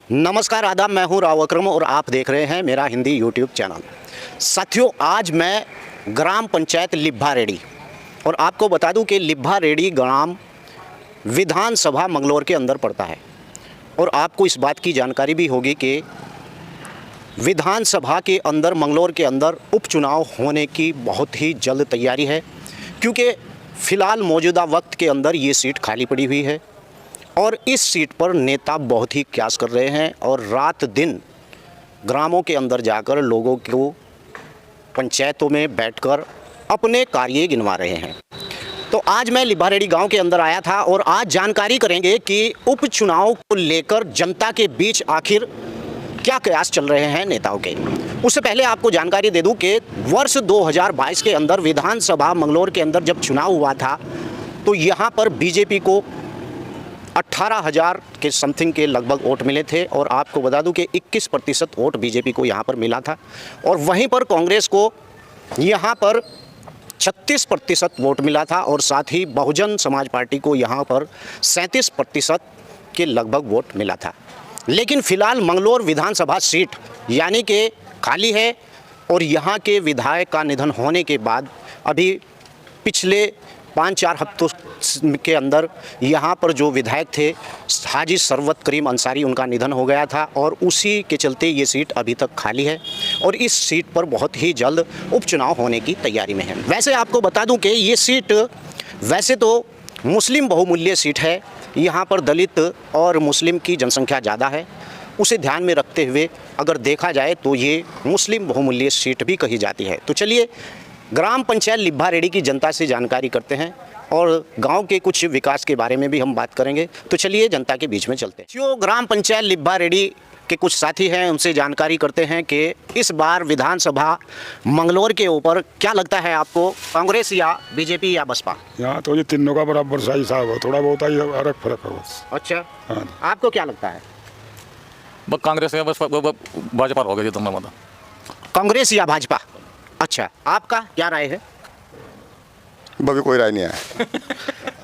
नमस्कार आदाब, मैं हूं राव अकरम और आप देख रहे हैं मेरा हिंदी यूट्यूब चैनल। साथियों, आज मैं ग्राम पंचायत लिब्भा रेडी और आपको बता दूं कि लिब्भा रेडी ग्राम विधानसभा मंगलौर के अंदर पड़ता है। और आपको इस बात की जानकारी भी होगी कि विधानसभा के अंदर मंगलौर के अंदर उपचुनाव होने की बहुत ही जल्द तैयारी है, क्योंकि फ़िलहाल मौजूदा वक्त के अंदर ये सीट खाली पड़ी हुई है और इस सीट पर नेता बहुत ही प्रयास कर रहे हैं और रात दिन ग्रामों के अंदर जाकर लोगों को पंचायतों में बैठकर अपने कार्य गिनवा रहे हैं। तो आज मैं लिब्भा रेडी गांव के अंदर आया था और आज जानकारी करेंगे कि उपचुनाव को लेकर जनता के बीच आखिर क्या प्रयास चल रहे हैं नेताओं के। उससे पहले आपको जानकारी दे दूं कि वर्ष 2022 के अंदर विधानसभा मंगलौर के अंदर जब चुनाव हुआ था तो यहाँ पर बीजेपी को 18,000 के समथिंग के लगभग वोट मिले थे और आपको बता दूं कि 21% वोट बीजेपी को यहाँ पर मिला था और वहीं पर कांग्रेस को यहाँ पर 36% वोट मिला था और साथ ही बहुजन समाज पार्टी को यहाँ पर 37% के लगभग वोट मिला था। लेकिन फ़िलहाल मंगलौर विधानसभा सीट यानी कि खाली है और यहाँ के विधायक का निधन होने के बाद अभी पिछले 5-4 हफ्तों के अंदर यहाँ पर जो विधायक थे हाजी सरवत करीम अंसारी, उनका निधन हो गया था और उसी के चलते ये सीट अभी तक खाली है और इस सीट पर बहुत ही जल्द उपचुनाव होने की तैयारी में है। वैसे आपको बता दूं कि ये सीट वैसे तो मुस्लिम बहुमूल्य सीट है, यहाँ पर दलित और मुस्लिम की जनसंख्या ज़्यादा है, उसे ध्यान में रखते हुए अगर देखा जाए तो ये मुस्लिम बहुमूल्य सीट भी कही जाती है। तो चलिए ग्राम पंचायत लिब्भा रेडी की जनता से जानकारी करते हैं और गांव के कुछ विकास के बारे में भी हम बात करेंगे। तो चलिए जनता के बीच में चलते हैं। जो ग्राम पंचायत लिब्भा रेडी के कुछ साथी हैं उनसे जानकारी करते हैं कि इस बार विधानसभा मंगलौर के ऊपर क्या लगता है आपको, कांग्रेस या बीजेपी या बसपा? यहाँ तो ये तीनों का बराबर सही साहब है, थोड़ा बहुत ही फर्क फर्क है बस। अच्छा, हाँ। आपको क्या लगता है? कांग्रेस या भाजपा हो गई तुम मतलब कांग्रेस या भाजपा? अच्छा, आपका क्या राय है? अभी कोई राय नहीं है।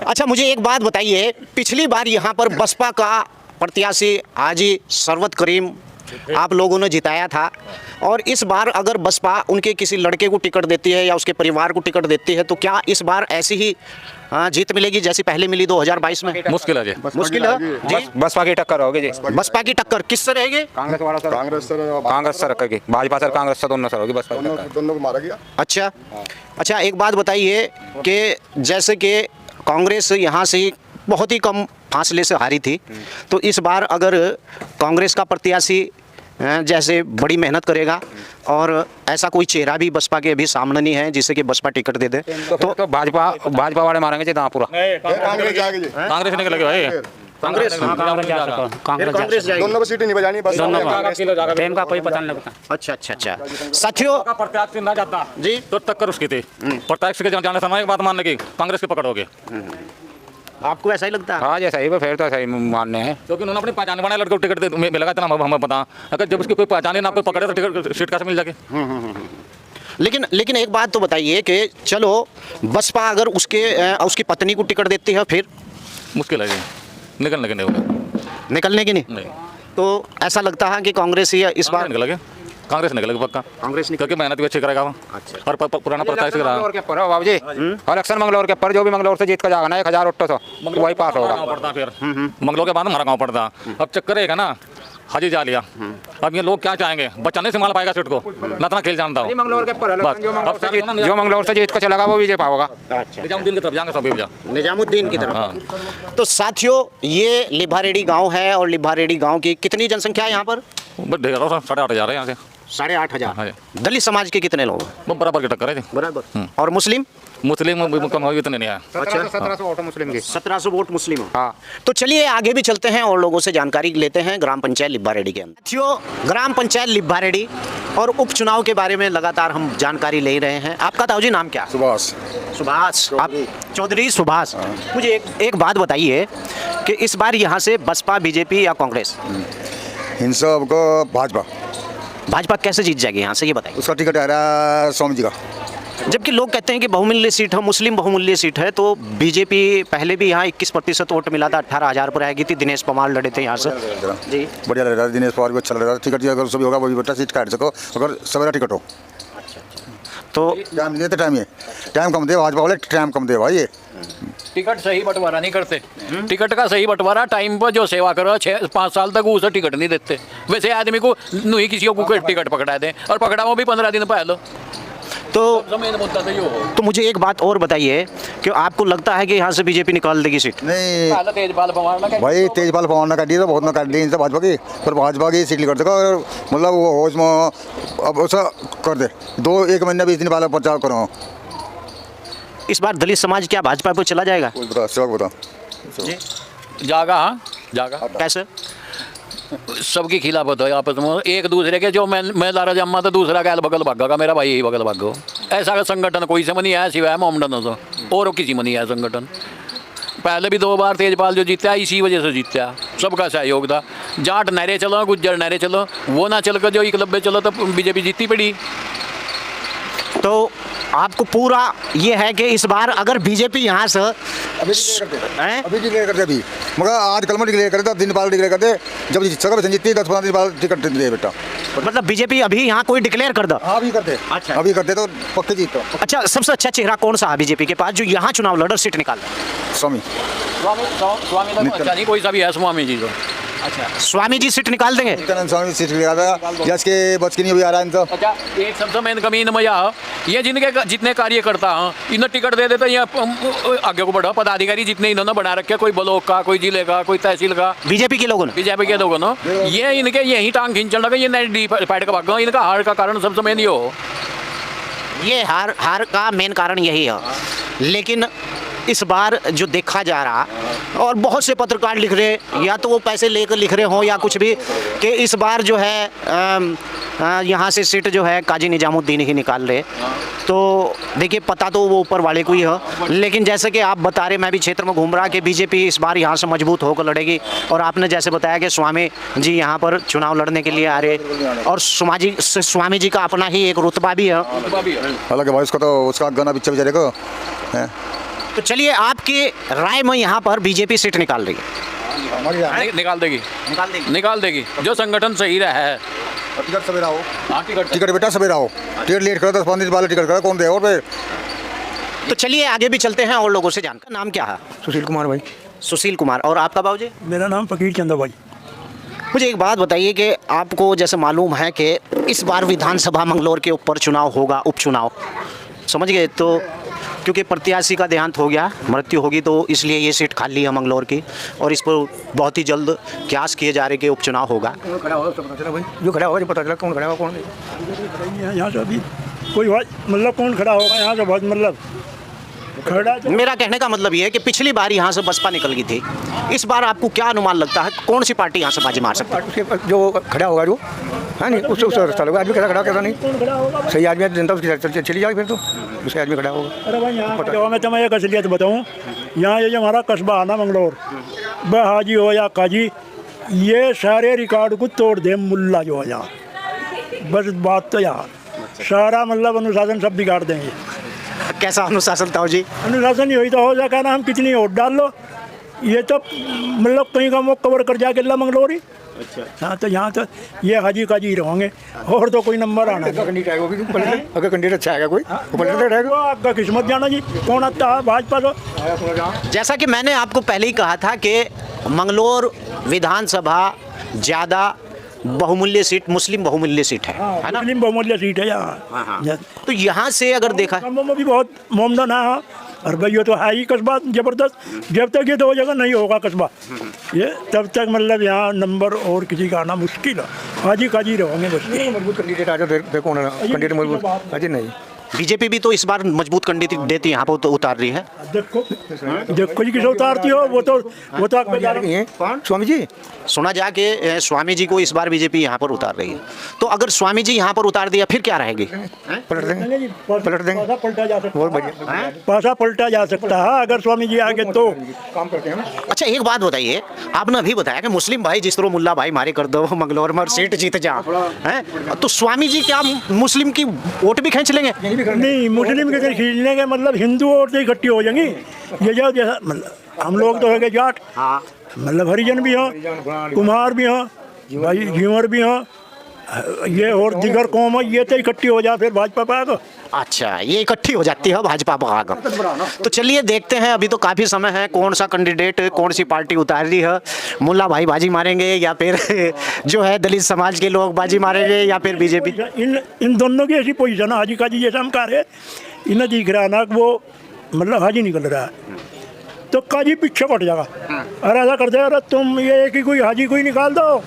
अच्छा, मुझे एक बात बताइए, पिछली बार यहाँ पर बसपा का प्रत्याशी हाजी सरवत करीम आप लोगों ने जिताया था और इस बार अगर बसपा उनके किसी लड़के को टिकट देती है या उसके परिवार को टिकट देती है तो क्या इस बार ऐसी ही जीत मिलेगी जैसी पहले मिली 2022 में? मुश्किल है जी, मुश्किल है जी। बसपा की टक्कर होगी जी। बसपा की टक्कर किससे रहेगी? कांग्रेस वाला सर, कांग्रेस सर की, भाजपा सर, कांग्रेस सर, दोनों सर होगी। बसपा की टक्कर दोनों को मारा गया। अच्छा अच्छा, एक बात बताइए कि जैसे कि कांग्रेस यहाँ से बहुत ही कम फासले से हारी थी, तो इस बार अगर कांग्रेस का प्रत्याशी जैसे बड़ी मेहनत करेगा और ऐसा कोई चेहरा भी बसपा के अभी सामने नहीं है जिससे कि बसपा टिकट दे दे तो भाजपा वाले मारेंगे जी पूरा। कांग्रेस जाएगी। कांग्रेस निकलेगा भाई, कांग्रेस कांग्रेस दोनों को सीटें नहीं बजानी बस। टाइम का कोई पता नहीं लगता। अच्छा अच्छा अच्छा, साथियों प्रत्याशी ना जाता जी तो टक्कर उसकी थी। प्रत्याशी के जाने समय एक बात मानने की कांग्रेस की पकड़ होगी। आपको ऐसा ही लगता है? हाँ जी, सही है, फिर तो सही मानने हैं क्योंकि उन्होंने अपनी पहचान बनाए लड़के को टिकट मिलेगा इतना हमें पता। अगर जब उसकी कोई पहचान ना आपको पकड़े तो टिकट सीट कैसे मिल जाएगी? लेकिन एक बात तो बताइए कि चलो बसपा अगर उसकी पत्नी को टिकट देती है फिर मुश्किल है जी, निकलने की नहीं। तो ऐसा लगता है कि कांग्रेस ही इस बार निकलेगा, कांग्रेस निकलेगी पक्का। कांग्रेस क्योंकि मेहनत भी अच्छी करेगा वो। अच्छा। और पुराना प्रत्याशी करा मंगलौर के पर हो बाबू जी, इलेक्शन मंगलौर के पर जो भी मंगलौर से जीत कर जाएगा ना 1,000 वोटों से वही पास होगा। पड़ता फिर मंगलौर के बाद हमारा गाँव पड़ता। अब चक्कर है ना, हाजी जा लिया, अब ये लोग क्या चाहेंगे, बच्चा नहीं संभाल पाएगा सीट को, ना खेल जानता हूँ। मंगलौर के पर बस जो मंगलौर से जीत कर चलेगा वो विजय पाओगा। निजामुद्दीन की तरफ जाएंगे सभी निजामुद्दीन की तरफ। तो साथियों, ये लिब्भा रेडी गाँव है और लिब्भा रेडी गाँव की कितनी जनसंख्या है यहाँ पर? 8,500 है यहाँ से। 8,500। दलित समाज के कितने लोग? वो बराबर की टक्कर है जी। बराबर। और मुस्लिम कम हो इतने नहीं है। अच्छा, 1700 वोट मुस्लिम की। 1700 वोट मुस्लिम। हाँ। तो चलिए आगे भी चलते हैं और लोगों से जानकारी लेते हैं ग्राम पंचायत लिब्भा रेडी के अंदर। साथियों, ग्राम पंचायत लिब्भा रेडी और उपचुनाव के बारे में लगातार हम जानकारी ले रहे हैं। आपका ताऊ जी नाम क्या? सुभाष। सुभाष, आप चौधरी सुभाष। मुझे एक बात बताइए कि इस बार यहाँ से बसपा, बीजेपी या कांग्रेस? इन सब को भाजपा। भाजपा कैसे जीत जाएगी यहाँ से, ये बताइए। उसका टिकट आ रहा है स्वामी जी का। जबकि लोग कहते हैं कि बहुमूल्य सीट है, मुस्लिम बहुमूल्य सीट है, तो बीजेपी पहले भी यहाँ 21% वोट मिला था, 18,000 पर आएगी थी, दिनेश पवार लड़े थे यहाँ से जी। बढ़िया लग रहा है, दिनेश पवार भी अच्छा लग रहा है। टिकट अगर सभी होगा वो भी बेटा सीट काट सको, अगर सवेरा टिकट हो तो टाइम नहीं देते, टाइम कम दे भाजपा वाले, टाइम कम दे भाई। ये टिकट सही बंटवारा नहीं करते, टिकट का सही बंटवारा टाइम पर जो सेवा करो 6-5 साल तक उसे टिकट नहीं देते। वैसे आदमी को नहीं किसी को टिकट पकड़ा दें और पकड़ा वो भी 15 दिन पहले। तो मेन मुद्दा तो ये हो। तो मुझे एक बात और बताइए कि आपको लगता है कि यहाँ से बीजेपी निकाल देगी सीट? नहीं पहले तेजपाल पवार ना भाई, तेजपाल पवार ने काट दी तो बहुत ना काट दी इनसे भाजपा की, पर भाजपा की सीट कर सको, मतलब वो होश में अब ऐसा कर दे, 1 महीने 20 दिन पहले प्रचार करो। इस बार दलित समाज क्या भाजपा पर चला जाएगा? बता सेवक बता जागा, हाँ जागा। कैसे? सबकी खिलाफत है आपस में, एक दूसरे के जो मैं लारा जम्मा तो दूसरा गैल बगल भागा, मेरा भाई यही बगल भागो। ऐसा संगठन कोई से नहीं है सिवाय मोमडन से, और किसी में नहीं है संगठन। पहले भी 2 बार तेजपाल जो जीता इसी वजह से जीता, सबका सहयोग था। जाट नहरे चलो, गुज्जर नहरे चलो, वो ना चल कर जो एकलव्य चलो तो बीजेपी जीती पड़ी। तो आपको पूरा ये है कि इस बार अगर बीजेपी यहाँ से अभी डिक्लेयर करते, अभी मगर आज कल में डिक्लेयर करते, 10 दिन बाद डिक्लेयर करते, जब सगर जीतती 10-15 दिन बाद टिकट दे बेटा। मतलब बीजेपी अभी यहाँ कोई डिक्लेयर कर दो? अभी करते, अच्छा अभी करते तो पक्के जीतो। अच्छा, सबसे अच्छा चेहरा कौन सा है बीजेपी के पास जो यहाँ चुनाव लड़ सीट निकाल रहा है? स्वामी स्वामी तो अच्छा नहीं कोई सा भी है, स्वामी जी तो अच्छा, स्वामी जी सीट निकाल देंगे? नित्यानंद स्वामी सीट निकाला, यश के बच की नहीं अभी आ रहा है इनका। अच्छा, एक सबसे मेन कमी इन मजा ये जिनके जितने कार्य करता हैं इन्हें टिकट दे देते ये आगे को बढ़ा। पदाधिकारी जितने इन्होंने बना रखे, कोई ब्लॉक का, कोई जिले का, कोई तहसील का, बीजेपी के लोगों ने ना ये इनके यही टांग खींचने लगे, ये नई फाइट का भाग। इनका हार का कारण सबसे मेन ये हो, ये हार का मेन कारण यही है। लेकिन इस बार जो देखा जा रहा, और बहुत से पत्रकार लिख रहे, या तो वो पैसे लेकर लिख रहे हों या कुछ भी, कि इस बार जो है यहाँ से सीट जो है काजी निजामुद्दीन ही निकाल रहे। तो देखिए, पता तो वो ऊपर वाले को ही है, लेकिन जैसे कि आप बता रहे, मैं भी क्षेत्र में घूम रहा कि बीजेपी इस बार यहाँ से मजबूत होकर लड़ेगी। और आपने जैसे बताया कि स्वामी जी यहाँ पर चुनाव लड़ने के लिए आ रहे, और स्वामी जी का अपना ही एक रुतबा भी है। हालांकि भाई उसका तो उसका गाना पीछे बेचारे को है। तो चलिए, आपकी राय में यहाँ पर बीजेपी सीट निकाल रही है? निकाल देगी जो संगठन सही रहा है। टिकट सवेरा हो, टिकट बेटा सवेरा हो, टिकट लेट करो 10-15 दिन पहले टिकट करो, कौन दे और फिर। तो चलिए आगे भी चलते हैं और लोगों से जानकर। नाम क्या है? सुशील कुमार भाई। सुशील कुमार। और आपका बाबूजी? मेरा नाम फकीर चंदा भाई। मुझे एक बात बताइए कि आपको जैसे मालूम है कि इस बार विधानसभा मंगलौर के ऊपर चुनाव होगा, उपचुनाव, समझ गए? तो क्योंकि प्रत्याशी का देहांत हो गया, मृत्यु होगी, तो इसलिए ये सीट खाली है मंगलौर की, और इस पर बहुत ही जल्द कयास किए जा रहे कि उपचुनाव होगा। जो खड़ा होगा जो पता चला कौन खड़ा होगा कौन नहीं। यहाँ से अभी कोई मतलब कौन खड़ा होगा यहाँ से बहुत मतलब खड़ा। मेरा कहने का मतलब ये है कि पिछली बार यहाँ से बसपा निकल गई थी, इस बार आपको क्या अनुमान लगता है कौन सी पार्टी यहाँ से बाजी मार सकती है? जो खड़ा होगा जो है नहीं उससे रास्ता लोग आदमी खड़ा कैसा नहीं सही आदमी जनता उसकी चली जाएगी, फिर तो दूसरे आदमी खड़ा होगा। अरे भाई यहाँ मैं तुम्हें एक असलियत बताऊँ, यहाँ ये जो हमारा कस्बा है ना मंगलौर, वह हाजी हो या काजी, ये सारे रिकॉर्ड को तोड़ दे मुल्ला जो है यहाँ। बस बात तो यहाँ सारा मतलब अनुशासन सब बिगाड़ देंगे। कैसा अनुशासन था जी? अनुशासन यही तो हो जाएगा ना, हम कितनी वोट डाल लो, ये तो मतलब कहीं का मुँह कवर कर जाके अल्लाह मंगलौरी। अच्छा, हाँ, तो यहाँ तो ये हाजी काजी रहेंगे और तो कोई नंबर आना। अगर कैंडिडेट अच्छा आएगा कोई रहेगा, आपका किस्मत जाना जी कौन आता है भाजपा को। जैसा कि मैंने आपको पहले ही कहा था कि मंगलौर विधानसभा ज़्यादा बहुमूल्य सीट, मुस्लिम बहुमूल्य सीट है ना? मुस्लिम बहुमूल्य सीट है यहाँ। तो यहाँ से अगर देखा, में भी बहुत मोमदन है, और भाई ये तो है ही कस्बा जबरदस्त। जब तक ये 2 जगह नहीं होगा कस्बा ये, तब तक मतलब यहाँ नंबर और किसी का आना मुश्किल है। हाजी काजी रहोगे बस। मजबूत कैंडिडेट आ जाओ, कौन कैंडिडेट मजबूत हाजी नहीं। बीजेपी भी तो इस बार मजबूत कैंडिडेट देती यहाँ पर तो उतार रही है। देखो जी किसे उतारती हो, वो तो स्वामी जी। सुना जा के स्वामी जी को इस बार बीजेपी यहाँ पर उतार रही है। तो अगर स्वामी जी यहाँ पर उतार दिया फिर क्या रहेगी? पलट देंगे पलटा जा सकता बहुत बढ़िया पासा पलटा जा सकता है अगर स्वामी जी आगे तो काम करते हैं। अच्छा, एक बात बताइए, आपने अभी बताया कि मुस्लिम भाई जिस तरह मुल्ला भाई मारे कर दो मंगलौर में और सीट जीत जा, हैं? तो स्वामी जी क्या मुस्लिम की वोट भी खींच लेंगे? नहीं, मुस्लिम के खींचने के मतलब हिंदू और से इकट्ठी हो जाएंगी। ये जो जैसा मतलब हम लोग तो हो गए जाट, मतलब हरिजन भी हों, कुम्हार भी हों, भाई झींवर भी हों, ये और दिगर कौम है, ये तो इकट्ठी हो जाए फिर भाजपा पाएगा। अच्छा, ये इकट्ठी हो जाती है भाजपा पाकर। तो चलिए देखते हैं, अभी तो काफ़ी समय है, कौन सा कैंडिडेट कौन सी पार्टी उतार रही है। मुल्ला भाई बाजी मारेंगे या फिर जो है दलित समाज के लोग बाजी मारेंगे या फिर बीजेपी? इन दोनों की ऐसी पोजीशन है, हाजी काजी जैसा हम कह रहे, इन्हें दिख रहा है ना कि वो मतलब हाजी निकल रहा है तो काजी पीछे पट जाएगा। अरे ऐसा करते अरे तुम ये कि कोई हाजी कोई निकाल दो।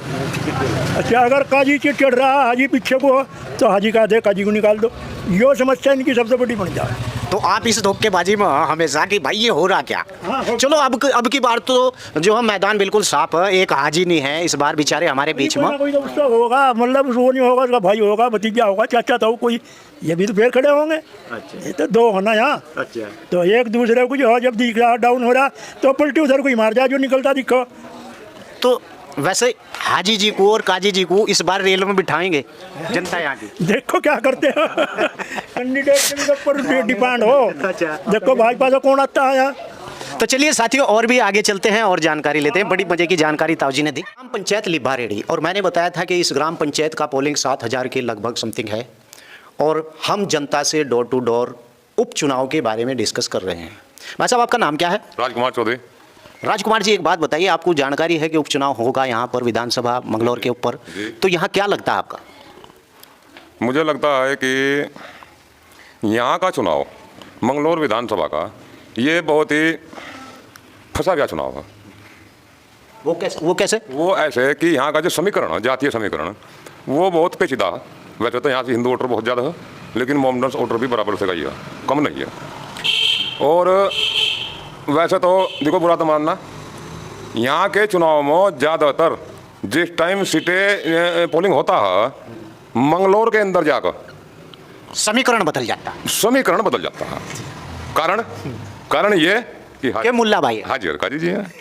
अच्छा, अगर काजी चढ़ रहा है हाजी पीछे को तो हाजी का दे काजी को निकाल दो। यो समस्या इनकी सबसे बड़ी बन जाए। तो आप इस धोखेबाजी में हमेशा कि भाई ये हो रहा क्या? चलो अब की बार तो जो है मैदान बिल्कुल साफ है, एक हाजी नहीं है इस बार बेचारे हमारे बीच में। कोई तो उसका होगा, मतलब वो नहीं होगा, उसका भाई होगा, भतीजा होगा, चाचा था कोई, ये भी तो फिर खड़े होंगे। ये तो दो होना यहाँ। तो एक दूसरे को जो है जब दिख रहा डाउन हो रहा तो पलटी उधर को ही मार जाए जो निकलता दिखो। तो वैसे हाजी जी को और काजी जी को इस बार रेल में बिठाएंगे जनता यहाँ की? देखो क्या करते हो। कैंडिडेट के ऊपर डिपेंड हो। देखो भाजपा से कौन आता है यहाँ। तो चलिए साथियों, और भी आगे चलते हैं और जानकारी लेते हैं। बड़ी मजे की जानकारी ताऊजी ने दी। ग्राम पंचायत लिब्बा रेडी, और मैंने बताया था कि इस ग्राम पंचायत का पोलिंग 7,000 के लगभग समथिंग है, और हम जनता से डोर टू डोर उपचुनाव के बारे में डिस्कस कर रहे हैं। भाई साहब, आपका नाम क्या है? राजकुमार चौधरी। राजकुमार जी, एक बात बताइए, आपको जानकारी है कि उपचुनाव होगा यहाँ पर विधानसभा मंगलौर के ऊपर, तो यहाँ क्या लगता है आपका? मुझे लगता है कि यहाँ का चुनाव मंगलौर विधानसभा का ये बहुत ही फंसा गया चुनाव है। वो कैसे? वो ऐसे कि यहाँ का जो समीकरण है, जातीय समीकरण, वो बहुत पेचीदा है। वैसे तो यहाँ से हिंदू वोटर बहुत ज़्यादा है, लेकिन मोहम्मदन वोटर भी बराबर से गई है, कम नहीं है। और वैसे तो देखो, बुरा तो मानना, यहाँ के चुनाव में ज़्यादातर जिस टाइम सीटें पोलिंग होता है, मंगलौर के अंदर जाकर समीकरण बदल जाता है। समीकरण बदल जाता है। कारण ये कि मुल्ला भाई हाजी काजी जी हैं,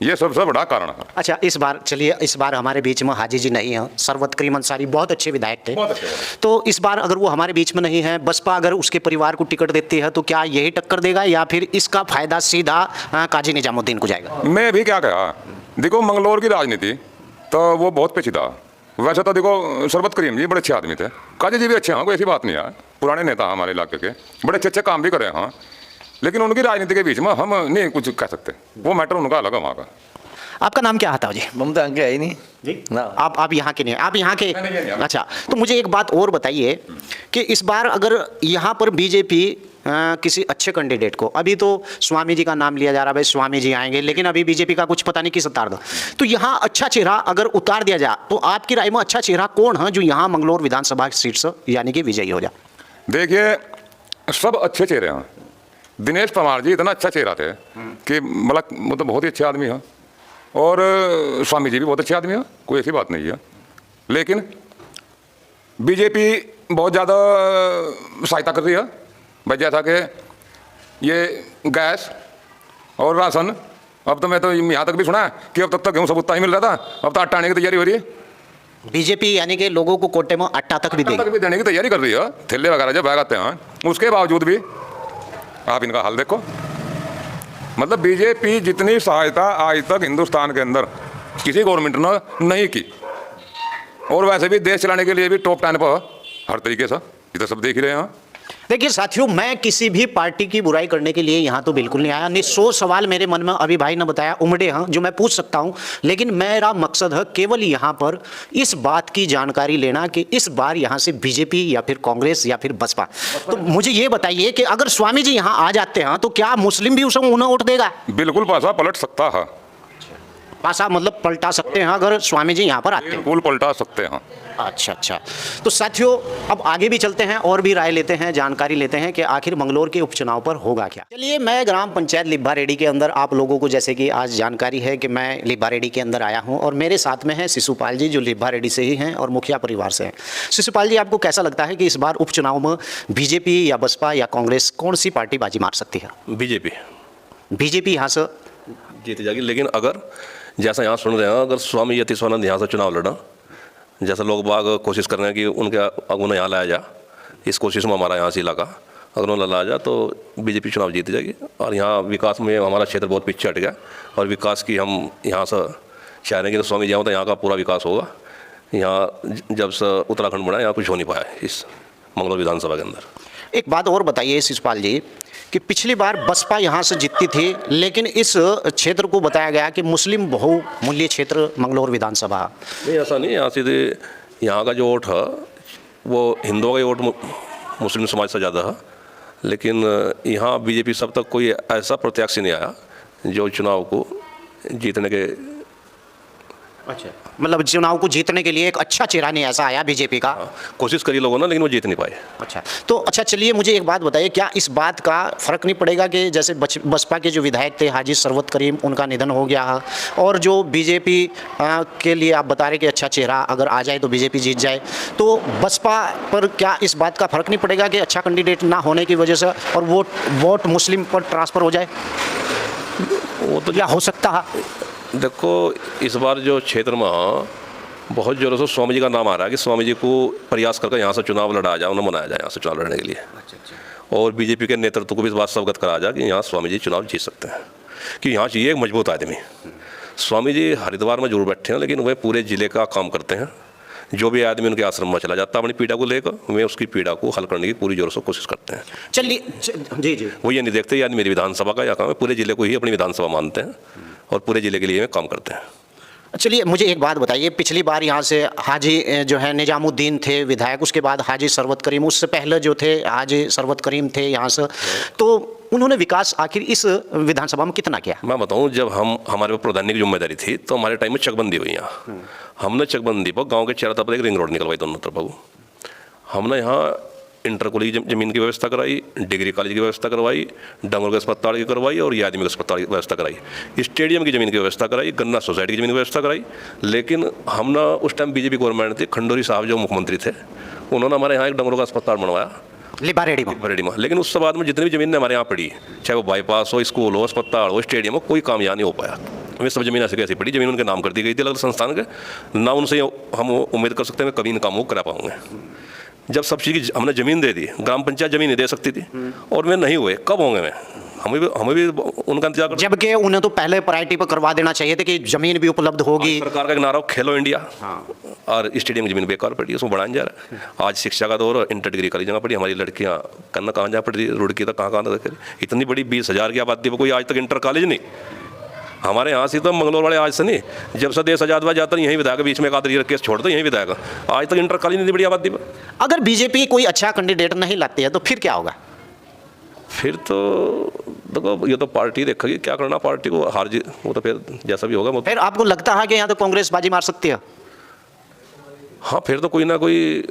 ये सबसे बड़ा कारण है। अच्छा, इस बार हमारे बीच में हाजी जी नहीं हैं। सरवत करीम अंसारी बहुत अच्छे विधायक थे, तो इस बार अगर वो हमारे बीच में नहीं है, बसपा अगर उसके परिवार को टिकट देती है तो क्या यही टक्कर देगा या फिर इसका फायदा सीधा काजी निजामुद्दीन को जाएगा? मैं भी क्या कहा, देखो मंगलौर की राजनीति तो वो बहुत पेचीदा। वैसे तो देखो सरबत करीम जी बड़े अच्छे आदमी थे, काजी जी भी अच्छे हैं, कोई ऐसी बात नहीं है, पुराने नेता हमारे इलाके के, बड़े अच्छे काम भी करे हैं, लेकिन उनकी राजनीति के बीच में हम नहीं कुछ कह सकते, वो मैटर उनका अलग है वहाँ का। आपका नाम क्या था जी? ममता अंके है ही नहीं जी ना। आप यहाँ के नहीं, आप यहाँ के? अच्छा, तो मुझे एक बात और बताइए कि इस बार अगर यहाँ पर बीजेपी किसी अच्छे कैंडिडेट को, अभी तो स्वामी जी का नाम लिया जा रहा है, भाई स्वामी जी आएंगे, लेकिन अभी बीजेपी का कुछ पता नहीं किस उतार दो, तो यहाँ अच्छा चेहरा अगर उतार दिया जाए तो आपकी राय में अच्छा चेहरा कौन है जो यहाँ मंगलौर विधानसभा सीट से यानी कि विजयी हो जाए? देखिए, सब अच्छे चेहरे हैं। दिनेश परमार जी इतना अच्छा चेहरा थे कि मतलब बहुत ही अच्छे आदमी हैं, और स्वामी जी भी बहुत अच्छे आदमी हैं, कोई ऐसी बात नहीं है, लेकिन बीजेपी बहुत ज़्यादा सहायता कर रही है भाई, जैसा कि ये गैस और राशन, अब तो मैं तो यहाँ तक भी सुना है कि अब तक गेहूँ सब उतना ही मिल रहा था, अब तो आटा आने की तैयारी हो रही है। बीजेपी यानी कि लोगों को कोटे में आटा तक भी देने की तैयारी कर रही है, थैले वगैरह जब बैग आते हैं, उसके बावजूद भी आप इनका हाल देखो। मतलब बीजेपी जितनी सहायता आज तक हिंदुस्तान के अंदर किसी गवर्नमेंट ने नहीं की, और वैसे भी देश चलाने के लिए भी टॉप 10 पर हर तरीके से, ये तो सब देख ही रहे हैं। देखिए साथियों, मैं किसी भी पार्टी की बुराई करने के लिए यहाँ तो बिल्कुल नहीं आया। 100 सवाल मेरे मन में अभी भाई ने बताया उमड़े हैं जो मैं पूछ सकता हूँ, लेकिन मेरा मकसद है केवल यहाँ पर इस बात की जानकारी लेना कि इस बार यहाँ से बीजेपी या फिर कांग्रेस या फिर बसपा। तो मुझे ये बताइए कि अगर स्वामी जी यहाँ आ जाते हैं तो क्या मुस्लिम भी उसे उन्हें वोट देगा? बिल्कुल पासा पलट सकता है। पासा मतलब पलटा सकते हैं अगर स्वामी जी यहाँ पर आते हैं? बिल्कुल पलटा सकते हैं। अच्छा, तो साथियों अब आगे भी चलते हैं और भी राय लेते हैं, जानकारी लेते हैं कि आखिर मंगलौर के उपचुनाव पर होगा क्या। चलिए, मैं ग्राम पंचायत लिब्बा रेडी के अंदर, आप लोगों को जैसे कि आज जानकारी है कि मैं लिब्बा रेडी के अंदर आया हूं, और मेरे साथ में है शिशुपाल जी जो लिब्बा रेडी से ही हैं और मुखिया परिवार से हैं। शिशुपाल जी, आपको कैसा लगता है कि इस बार उपचुनाव में बीजेपी या बसपा या कांग्रेस कौन सी पार्टी बाजी मार सकती है? बीजेपी यहाँ से जीत जाएगी, लेकिन अगर जैसा यहाँ सुन रहे हैं, अगर स्वामी यतीश्वरानंद यहाँ से चुनाव लड़ा, जैसा लोग बाग कोशिश कर रहे हैं कि उन्हें यहाँ लाया जाए, इस कोशिश में हमारा यहाँ से इलाका अगर उन्होंने ला जा तो बीजेपी चुनाव जीत जाएगी। और यहाँ विकास में हमारा क्षेत्र बहुत पीछे हट गया और विकास की हम यहाँ से चाह रहे हैं कि स्वामी जी आऊँ तो यहाँ का पूरा विकास होगा। यहाँ जब से उत्तराखंड बना यहाँ कुछ हो नहीं पाया इस मंगलौर विधानसभा के अंदर। एक बात और बताइए शिशुपाल जी कि पिछली बार बसपा यहाँ से जीतती थी, लेकिन इस क्षेत्र को बताया गया कि मुस्लिम बहुमूल्य क्षेत्र मंगलौर विधानसभा। नहीं, ऐसा नहीं। यहाँ सीधे यहाँ का जो वोट है वो हिंदुओं का वोट मुस्लिम समाज से ज़्यादा है, लेकिन यहाँ बीजेपी सब तक कोई ऐसा प्रत्याशी नहीं आया जो चुनाव को जीतने के मतलब चुनाव को जीतने के लिए एक अच्छा चेहरा नहीं ऐसा आया बीजेपी का। कोशिश करी लोगों ने, लेकिन वो जीत नहीं पाए। अच्छा चलिए मुझे एक बात बताइए, क्या इस बात का फर्क नहीं पड़ेगा कि जैसे बसपा के जो विधायक थे हाजी सरवत करीम, उनका निधन हो गया है, और जो बीजेपी के लिए आप बता रहे कि अच्छा चेहरा अगर आ जाए तो बीजेपी जीत जाए, तो बसपा पर क्या इस बात का फर्क नहीं पड़ेगा कि अच्छा कैंडिडेट ना होने की वजह से और वोट मुस्लिम पर ट्रांसफ़र हो जाए? वो तो क्या हो सकता है? देखो, इस बार जो क्षेत्र में बहुत जोरों से स्वामी जी का नाम आ रहा है कि स्वामी जी को प्रयास करके यहाँ से चुनाव लड़ाया जाए, उन्हें मनाया जाए यहाँ से चुनाव लड़ने के लिए। और बीजेपी के नेतृत्व को भी इस बात से अवगत कराया जाए कि यहाँ स्वामी जी चुनाव जीत सकते हैं, कि यहाँ चाहिए एक मजबूत आदमी। स्वामी जी हरिद्वार में जरूर बैठे हैं, लेकिन वे पूरे ज़िले का काम करते हैं। जो भी आदमी उनके आश्रम में चला जाता है अपनी पीड़ा को लेकर, वे उसकी पीड़ा को हल करने की पूरी जोर से कोशिश करते हैं। चलिए जी वो ये नहीं देखते यार मेरी विधानसभा का या काम है, पूरे ज़िले को ही अपनी विधानसभा मानते हैं और पूरे ज़िले के लिए वे काम करते हैं। चलिए मुझे एक बात बताइए, पिछली बार यहाँ से हाजी जो है निजामुद्दीन थे विधायक, उसके बाद हाजी सरवत करीम, उससे पहले जो थे हाजी सरवत करीम थे यहाँ से, तो उन्होंने विकास आखिर इस विधानसभा में कितना किया? मैं बताऊं, जब हमारे पर प्रधानी की जिम्मेदारी थी तो हमारे टाइम में चकबंदी हुई यहाँ। हमने चकबंदी पर गाँव के चारों तरफ एक रिंग रोड निकलवाई दोनों तरफ। हमने यहाँ इंटर कॉलेज जमीन की व्यवस्था कराई, डिग्री कॉलेज की व्यवस्था करवाई, डंगोर के अस्पताल की करवाई और यादमी के अस्पताल की व्यवस्था कराई, स्टेडियम की ज़मीन की व्यवस्था कराई, गन्ना सोसाइटी की ज़मीन की व्यवस्था कराई। लेकिन हमने उस टाइम बीजेपी गवर्नमेंट थी, खंडूरी साहब जो मुख्यमंत्री थे, उन्होंने हमारे यहाँ एक डंगोर का अस्पताल बनवाया लिबारेडी में। लेकिन उसके बाद में जितनी भी ज़मीन हमारे यहाँ पड़ी, चाहे वो बाईपास हो, स्कूल हो, अस्पताल हो, स्टेडियम हो, कोई काम यहाँ नहीं हो पाया। वे सब ज़मीन ऐसी कैसी पड़ी, ज़मीन उनके नाम कर दी गई थी अलग संस्थान के, ना उनसे हम उम्मीद कर सकते हैं कभी इन कामों को करा पाऊंगे। जब सब चीज़ की हमने ज़मीन दे दी, ग्राम पंचायत ज़मीन नहीं दे सकती थी, और वे नहीं हुए, कब होंगे वे? हमें भी उनका इंतजार कर, जबकि उन्हें तो पहले प्रायोरिटी पर करवा देना चाहिए था कि ज़मीन भी उपलब्ध होगी। सरकार का एक नारा खेलो इंडिया, और स्टेडियम की ज़मीन बेकार पड़ी, उसमें बढ़ाया जा रहा है। आज शिक्षा का दौर, इंटर डिग्री करी जगह पड़ी, हमारी लड़कियाँ करना कहाँ जा पड़ी, रुड़की तक कहाँ करी। इतनी बड़ी 20,000 की आबादी पर कोई आज तक इंटर कॉलेज नहीं। हमारे यहाँ से तो मंगलौर वाले आज से नहीं, जब से देश आजाद हुआ जाता यहीं विधायक, बीच में एक आदमी केस छोड़ दो यहीं विधायक, आज तक इंटर कॉलेज नहीं बड़ी आबादी पर। अगर बीजेपी कोई अच्छा कैंडिडेट नहीं लाती है तो फिर क्या होगा? फिर तो देखो, ये तो पार्टी देखेगी क्या करना, पार्टी को हार जीत वो तो फिर जैसा भी होगा। फिर आपको लगता है कि यहाँ तो कांग्रेस बाजी मार सकती है? हाँ, फिर तो कोई ना कोई,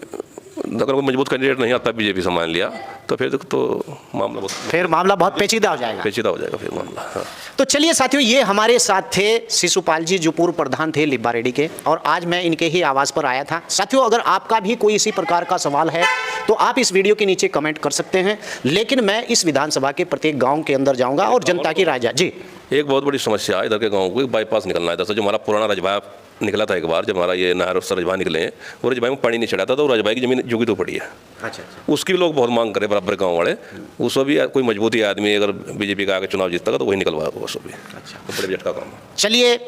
अगर कोई मजबूत कैंडिडेट नहीं आता बीजेपी से मान लिया तो फिर मामला बहुत पेचीदा हो जाएगा। फिर मामला। हाँ। तो चलिए साथियों, ये हमारे साथ थे शिशुपाल जी जो पूर्व प्रधान थे लिब्बारेड्डी के, और आज मैं इनके ही आवाज़ पर आया था। साथियों, अगर आपका भी कोई इसी प्रकार का सवाल है तो आप इस वीडियो के नीचे कमेंट कर सकते हैं, लेकिन मैं इस विधानसभा के प्रत्येक गाँव के अंदर जाऊँगा और जनता की राय जी। एक बहुत बड़ी समस्या है इधर के गाँव को, बाईपास निकलना है इधर से। जो हमारा पुराना रजवाया निकला था एक बार, जब हमारा ये नहर से रजवाया निकले हैं, वो रजवाया में पानी नहीं चढ़ाता था, तो रजवाया की ज़मीन जुगी तो पड़ी है। अच्छा। उसकी भी लोग बहुत मांग करें बराबर गाँव वाले, उसको भी कोई मजबूती आदमी अगर बीजेपी का आगे चुनाव जीतता तो वही निकलवाया उसको भी। अच्छा, तो बड़े बजट का काम। चलिए,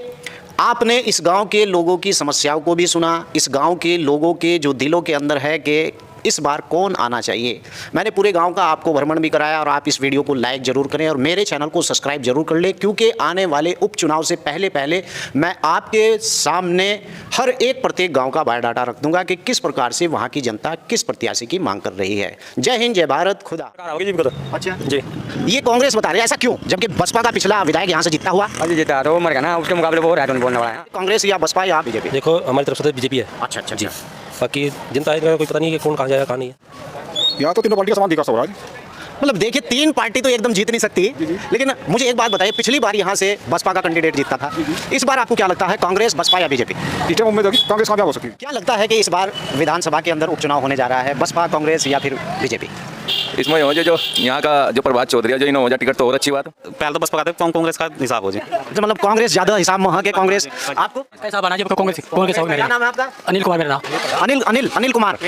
आपने इस गांव के लोगों की समस्याओं को भी सुना, इस गांव के लोगों के जो दिलों के अंदर है कि इस बार कौन आना चाहिए। मैंने पूरे गांव का आपको भ्रमण भी कराया, और आप इस वीडियो को लाइक जरूर करें और मेरे चैनल को सब्सक्राइब जरूर कर लें, क्योंकि आने वाले उपचुनाव से पहले मैं आपके सामने हर एक प्रत्येक गांव का बायोडाटा रख दूंगा कि किस प्रकार से वहां की जनता किस प्रत्याशी की मांग कर रही है। जय हिंद, जय भारत, खुदा। अच्छा जी, ये कांग्रेस बता रही है, ऐसा क्यों, जबकि बसपा का पिछला विधायक यहाँ से जीता हुआ? अभी जीता तो मर गया ना, उसके मुकाबले वो बोलने वाला है। कांग्रेस या बसपा या बीजेपी? देखो, हमारी तरफ से तो बीजेपी है। अच्छा अच्छा जी, बाकी जनता है कोई पता नहीं है कौन कहाँ जाएगा कहाँ नहीं है। यहाँ तो तीनों पार्टी का समान दिखा सब। मतलब देखिए, तीन पार्टी तो एकदम जीत नहीं सकती, लेकिन मुझे एक बात बताइए, पिछली बार यहाँ से बसपा का कैंडिडेट जीतता था, इस बार आपको क्या लगता है, कांग्रेस, बसपा या बीजेपी? कांग्रेस कामयाब हो सकती है। क्या लगता है कि इस बार विधानसभा के अंदर उपचुनाव होने जा रहा है, बसपा, कांग्रेस या फिर बीजेपी? इसमें हो जो यहाँ का जो प्रभात चौधरी है जो इन्होंने हो जाए टिकट तो और अच्छी बात। पहले तो बस पकाते कांग्रेस का हिसाब हो जाए। अच्छा, मतलब कांग्रेस ज़्यादा हिसाब में है कि कांग्रेस आपको? कैसा बना जी कांग्रेस कांग्रेस क्या नाम है आपका? अनिल कुमार मेरा नाम। अनिल अनिल अनिल कुमार।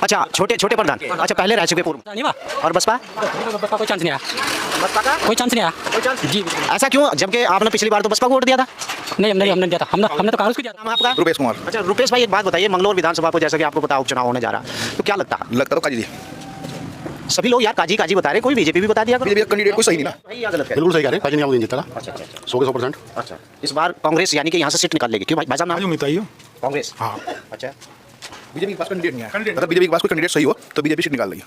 अच्छा, छोटे छोटे प्रधान। अच्छा, पहले रह चुके पूर्व। नहीं बा और बसपा? बसपा कोई चांस नहीं आया, बसपा का कोई चांस नहीं आया। कोई चांस? जी ऐसा क्यों, जबकि आपने पिछली बार तो बसपा को वोट दिया था? नहीं हमने दिया था, हमने तो कांग्रेस को दिया था। नाम आपका? रुपेश कुमार। अच्छा रुपेश भाई, एक बात बताइए, मंगलौर विधानसभा को जैसा कि आपको पता उपचुनाव होने जा रहा है, तो क्या लगता है? लगता तो काजी जी, सभी लोग यार काजी काजी बता रहे, कोई बीजेपी भी बता दिया करो। बीजेपी का कैंडिडेट कोई सही नहीं ना। भाई या गलत है? बिल्कुल सही कह रहे हैं, काजी नहीं जीता अच्छा अच्छा 100 के 100%। अच्छा, इस बार कांग्रेस यानी कि यहाँ से सीट निकाल लेगी, क्यों भाई साहब? नाम उम्मीद आई हो कांग्रेस। हाँ अच्छा, बीजेपी के पास कैंडिडेट नहीं है, अगर बीजेपी के पास कोई कैंडिडेट सही हो तो बीजेपी सीट निकाल लेगी।